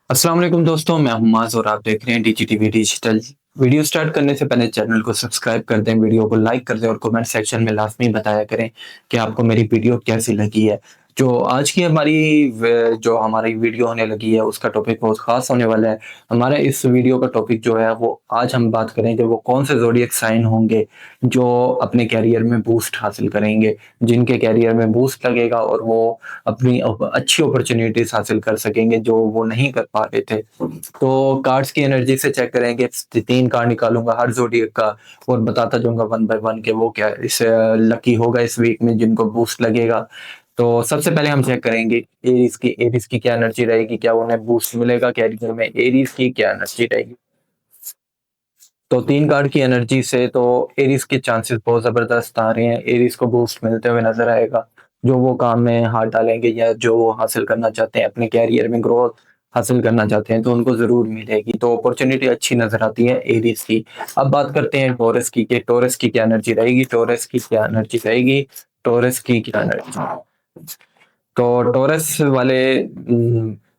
अस्सलाम वालेकुम दोस्तों, मैं हूं माज़ और आप देख रहे हैं डीजीटीवी डिजिटल। वीडियो स्टार्ट करने से पहले चैनल को सब्सक्राइब कर दें, वीडियो को लाइक कर दें और कमेंट सेक्शन में लाज़मी बताया करें कि आपको मेरी वीडियो कैसी लगी है। जो आज की जो हमारी वीडियो होने लगी है उसका टॉपिक बहुत ख़ास होने वाला है। हमारा इस वीडियो का टॉपिक जो है वो आज हम बात करेंगे वो कौन से ज़ोडिएक साइन होंगे जो अपने करियर में बूस्ट हासिल करेंगे, जिनके करियर में बूस्ट लगेगा और वो अपनी अच्छी अपॉर्चुनिटीज हासिल कर सकेंगे जो वो नहीं कर पा रहे थे। तो कार्ड्स की एनर्जी से चेक करेंगे, 3 कार्ड निकालूंगा हर ज़ोडिएक का और बताता जाऊंगा वन बाय वन के वो क्या इस लकी होगा इस वीक में जिनको बूस्ट लगेगा। तो सबसे पहले हम चेक करेंगे एरीज की क्या एनर्जी रहेगी, क्या उन्हें बूस्ट मिलेगा कैरियर में, एरीज की क्या एनर्जी रहेगी। तो 3 कार्ड की एनर्जी से तो एरीज के चांसेस बहुत जबरदस्त आ रहे हैं, एरीज को बूस्ट मिलते हुए नजर आएगा। जो वो काम में हाथ डालेंगे या जो वो हासिल करना चाहते हैं अपने कैरियर में ग्रोथ हासिल करना चाहते हैं तो उनको जरूर मिलेगी, तो अपॉर्चुनिटी अच्छी नजर आती है एरीज की। अब बात करते हैं टोरस की कि टोरस की क्या एनर्जी रहेगी, टोरस की क्या एनर्जी रहेगी, टोरस की क्या एनर्जी। तो टोरस वाले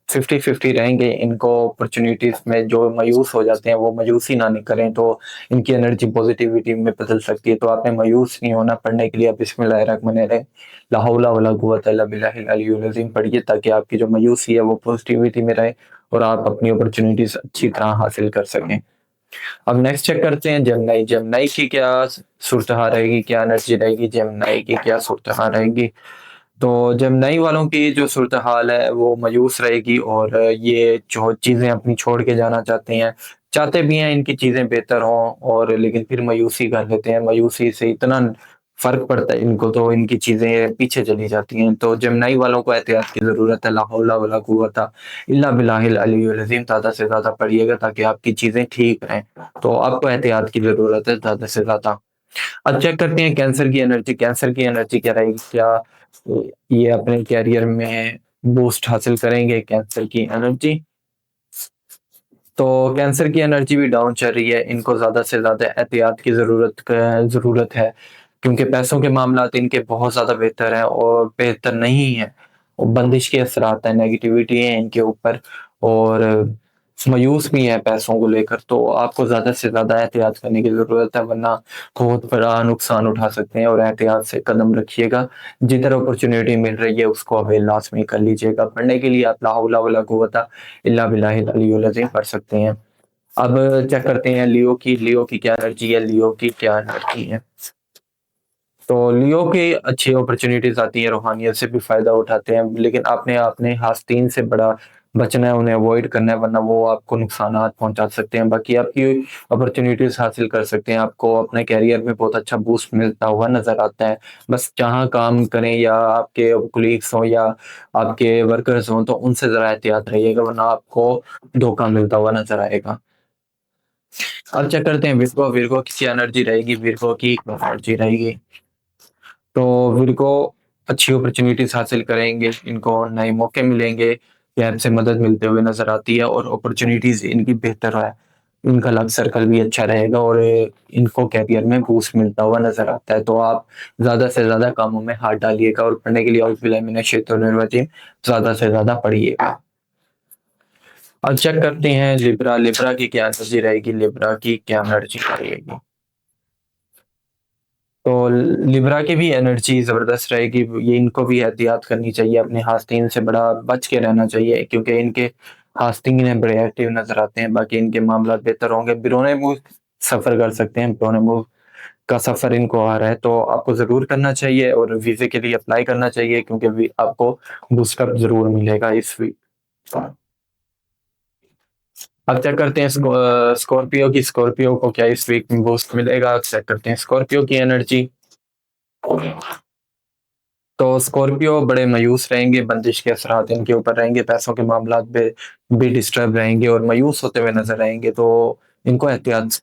50-50 रहेंगे, इनको अपॉर्चुनिटीज में जो मायूस हो जाते हैं वो मायूसी ना नहीं करें तो इनकी एनर्जी पॉजिटिविटी में बदल सकती है। तो आपने मायूस नहीं होना, पढ़ने के लिए आप बिस्मिल्लाहिर्रहमानिर्रहीम ला हौला वला कुव्वता इल्ला बिल्लाहिल अलियुल अज़ीम पढ़िए ताकि आपकी जो मायूसी है वो पॉजिटिविटी में रहे और आप अपनी अपॉर्चुनिटीज अच्छी तरह हासिल कर सकें। अब नेक्स्ट चेक करते हैं जेमिनी। जेमिनी की क्या सूरत रहेगी, क्या एनर्जी रहेगी, जेमिनी की क्या सूरत रहेगी। तो जेमिनी वालों की जो सूरत हाल है वो मायूस रहेगी और ये जो चीज़ें अपनी छोड़ के जाना चाहते हैं, चाहते भी हैं इनकी चीज़ें बेहतर हों और लेकिन फिर मायूसी कर लेते हैं, मायूसी से इतना फ़र्क पड़ता है इनको तो इनकी चीज़ें पीछे चली जाती हैं। तो जेमिनी वालों को एहतियात की ज़रूरत है, ला हौला वला कुव्वता इल्ला बिल्लाहिल अलियुल अज़ीम ज़्यादा से ज़्यादा पढ़िएगा ताकि आपकी चीज़ें ठीक रहें। तो आपको एहतियात की ज़रूरत है ज़्यादा से ज़्यादा। अब चेक करते हैं कैंसर की एनर्जी। कैंसर की एनर्जी क्या रहेगी, क्या ये अपने कैरियर में बूस्ट हासिल करेंगे कैंसर की एनर्जी। तो कैंसर की एनर्जी भी डाउन चल रही है, इनको ज़्यादा से ज़्यादा एहतियात की ज़रूरत है क्योंकि पैसों के मामलात इनके बहुत ज़्यादा बेहतर हैं और बेहतर नहीं है, और बंदिश के असरात हैं, नेगेटिविटी है इनके ऊपर और मायूस भी है पैसों को लेकर। तो आपको ज़्यादा से ज़्यादा एहतियात करने की ज़रूरत है वरना बहुत बड़ा नुकसान उठा सकते हैं, और एहतियात से कदम रखिएगा। जिधर अपॉर्चुनिटी मिल रही है उसको अवेल लाज़मी कर लीजिएगा। पढ़ने के लिए आप ला हौला वला कुव्वता इल्ला बिल्लाहिल अलियुल अज़ीम पढ़ सकते हैं। अब चेक करते हैं लियो की क्या एनर्जी है, लियो की क्या एनर्जी है। तो लियो की अच्छी अपॉर्चुनिटीज आती है, रूहानियत से भी फायदा उठाते हैं, लेकिन आपने अपने आस्तीन से बड़ा बचना है, उन्हें अवॉइड करना है वरना वो आपको नुकसानात पहुंचा सकते हैं। बाकी आपकी अपॉर्चुनिटीज हासिल कर सकते हैं, आपको अपने कैरियर में बहुत अच्छा बूस्ट मिलता हुआ नजर आता है। बस जहाँ काम करें या आपके कुलीग्स हों या आपके वर्कर्स हों तो उनसे जरा एहतियात रहिएगा वरना आपको धोखा मिलता हुआ नजर आएगा। अब चेक करते हैं विर्गो। विर्गो की एनर्जी रहेगी, विर्गो की एनर्जी रहेगी। तो विर्गो अच्छी अपॉर्चुनिटीज हासिल करेंगे, इनको नए मौके मिलेंगे, गैप से मदद मिलते हुए नजर आती है और अपॉर्चुनिटीज इनकी बेहतर है। इनका लक सर्कल भी अच्छा रहेगा और इनको कैरियर में बूस्ट मिलता हुआ नजर आता है। तो आप ज्यादा से ज्यादा कामों में हाथ डालिएगा और पढ़ने के लिए औज़ बिल्लाहि मिनश शैतानिर रजीम ज्यादा से ज्यादा पढ़िएगा। अब चेक करते हैं लिब्रा। लिब्रा की क्या एनर्जी रहेगी, लिब्रा की क्या एनर्जी रहेगी। तो लिब्रा की भी एनर्जी ज़बरदस्त रहेगी, ये इनको भी एहतियात करनी चाहिए, अपने आस्तीन से बड़ा बच के रहना चाहिए क्योंकि इनके आस्तीन है बड़े एक्टिव नज़र आते हैं। बाकी इनके मामला बेहतर होंगे, बिरोने मुल्क सफ़र कर सकते हैं, बिरोने मुल्क का सफ़र इनको आ रहा है तो आपको ज़रूर करना चाहिए और वीज़े के लिए अप्लाई करना चाहिए क्योंकि आपको बूस्टअप ज़रूर मिलेगा इस वीक। अब चेक करते हैं स्कॉर्पियो की। स्कॉर्पियो को क्या इस वीक में बूस्ट मिलेगा, चेक करते हैं स्कॉर्पियो की एनर्जी। तो स्कॉर्पियो बड़े मायूस रहेंगे, बंदिश के असरात इनके ऊपर रहेंगे, पैसों के मामलात में भी डिस्टर्ब रहेंगे और मायूस होते हुए नजर आएंगे। तो इनको एहतियात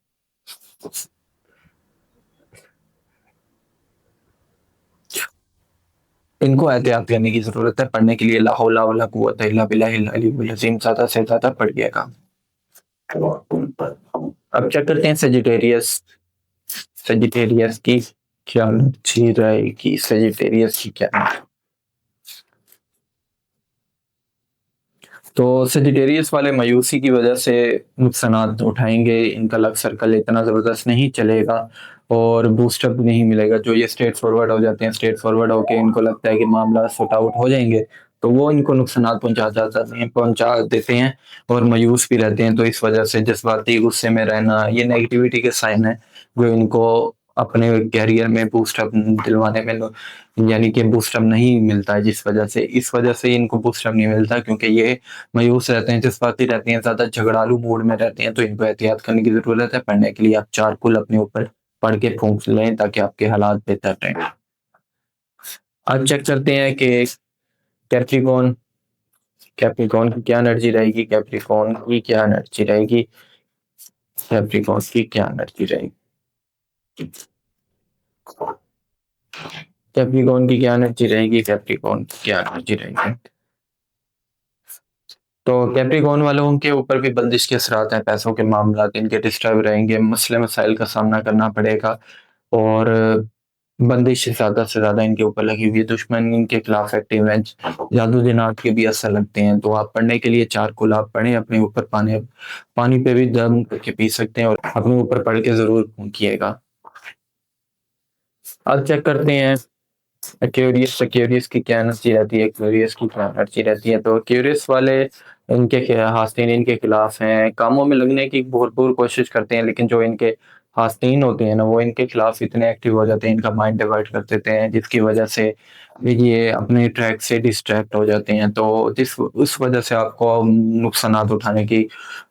इनको एहतियात करने की जरूरत है। पढ़ने के लिए ला हौला वला कुव्वता इल्ला बिल्लाहिल अलियुल अज़ीम ज्यादा से ज्यादा पढ़िएगा। अब चेक करते हैं सेजिटेरियस। सेजिटेरियस की क्या अच्छी रहेगी, सेजिटेरियस की क्या। तो सेजिटेरियस वाले मायूसी की वजह से नुकसानात उठाएंगे, इनका लक सर्कल इतना ज़बरदस्त नहीं चलेगा और बूस्टअप नहीं मिलेगा। जो ये स्ट्रेट फॉरवर्ड हो जाते हैं, स्ट्रेट फॉरवर्ड होके इनको लगता है कि मामला सॉर्ट आउट हो जाएंगे, तो वो इनको नुकसानात पहुंचा देते हैं और मायूस भी रहते हैं। तो इस वजह से जज्बाती गुस्से में रहना ये नेगेटिविटी के साइन है जो इनको अपने कैरियर में बूस्टअप दिलवाने में यानी कि बूस्टअप नहीं मिलता है। जिस वजह से इस वजह से इनको बूस्टअप नहीं मिलता क्योंकि ये मायूस रहते हैं, जज्बाती रहते हैं, ज्यादा झगड़ालू मूड में रहते हैं। तो इनको एहतियात करने की जरूरत है। पढ़ने के लिए आप चारकुल अपने ऊपर पढ़ के फूंक लें ताकि आपके हालात बेहतर रहें। अब चेक करते हैं कि कैप्रिकॉन कैप्रिकॉन की क्या एनर्जी रहेगी, कैप्रिकॉन की क्या एनर्जी रहेगी, कैप्रिकॉन की क्या एनर्जी रहेगी, कैप्रिकॉन की क्या एनर्जी रहेगी, कैप्रिकॉन की क्या एनर्जी रहेगी। तो कैप्रिकॉन वालों के ऊपर भी बंदिश के असरात हैं, पैसों के मामला इनके डिस्टर्ब रहेंगे, मसले मसाइल का सामना करना पड़ेगा और बंदिश ज़्यादा से ज़्यादा इनके ऊपर लगी हुई है। दुश्मन इनके खिलाफ एक्टिव हैं, जादू जिन्नात के भी असर लगते हैं। तो आप पढ़ने के लिए चारकुल आप पढ़ें, अपने ऊपर पानी पानी पे भी दम करके पी सकते हैं और अपने ऊपर पढ़ के ज़रूर फूंकिएगा। अब चेक करते हैं एक्वेरियस एक्वेरियस की क्या एनर्जी रहती है, एक्वेरियस की क्या एनर्जी रहती है। तो एक्वेरियस वाले इनके हास्तीन इनके खिलाफ हैं, कामों में लगने की भरपूर कोशिश करते हैं, लेकिन जो इनके हास्तीन होते हैं ना वो इनके खिलाफ इतने एक्टिव हो जाते हैं, इनका माइंड डाइवर्ट कर देते हैं, जिसकी वजह से ये अपने ट्रैक से डिस्ट्रैक्ट हो जाते हैं। तो जिस उस वजह से आपको नुकसानात उठाने की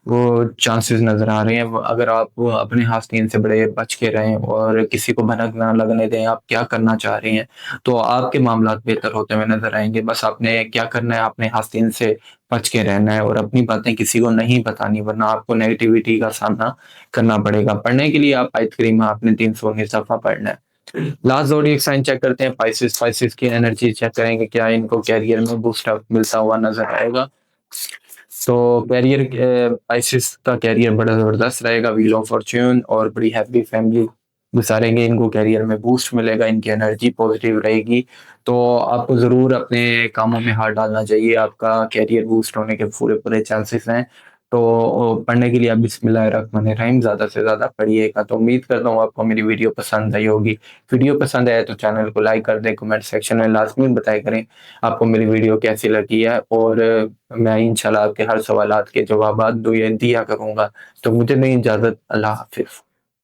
वो चांसेस नजर आ रहे हैं। अगर आप अपने हास्तीन से बड़े बच के रहें और किसी को भनक ना लगने दें आप क्या करना चाह रहे हैं, तो आपके मामला बेहतर होते हुए नजर आएंगे। बस आपने क्या करना है, आपने आस्तीन से बच के रहना है और अपनी बातें किसी को नहीं बतानी, वरना आपको नेगेटिविटी का सामना करना पड़ेगा। पढ़ने के लिए आप आयत करीमा आपने 319 सफा पढ़ना है। लास्ट जोडिएक साइन चेक करते हैं, पाइसेस। पाइसेस की एनर्जी चेक करेंगे, क्या इनको कैरियर में बूस्ट अप मिलता हुआ नजर आएगा। तो कैरियर पाइसेस का कैरियर बड़ा जबरदस्त रहेगा, व्हील ऑफ फॉर्च्यून और बड़ी हैप्पी फैमिली गुजारेंगे। इनको कैरियर में बूस्ट मिलेगा, इनकी एनर्जी पॉजिटिव रहेगी। तो आपको ज़रूर अपने कामों में हाथ डालना चाहिए, आपका कैरियर बूस्ट होने के पूरे पूरे चांसेस हैं। तो पढ़ने के लिए आप बिस्मिल्लाहिर्रहमानिर्रहीम ज़्यादा से ज़्यादा पढ़िएगा। तो उम्मीद करता हूँ आपको मेरी वीडियो पसंद आई होगी। वीडियो पसंद आया तो चैनल को लाइक कर दें, कमेंट सेक्शन में लाजमी बताया करें आपको मेरी वीडियो कैसी लगी है और मैं इंशाल्लाह आपके हर सवालात के जवाब दिया करूँगा। तो मुझे नहीं इजाज़त, अल्लाह हाफिज़।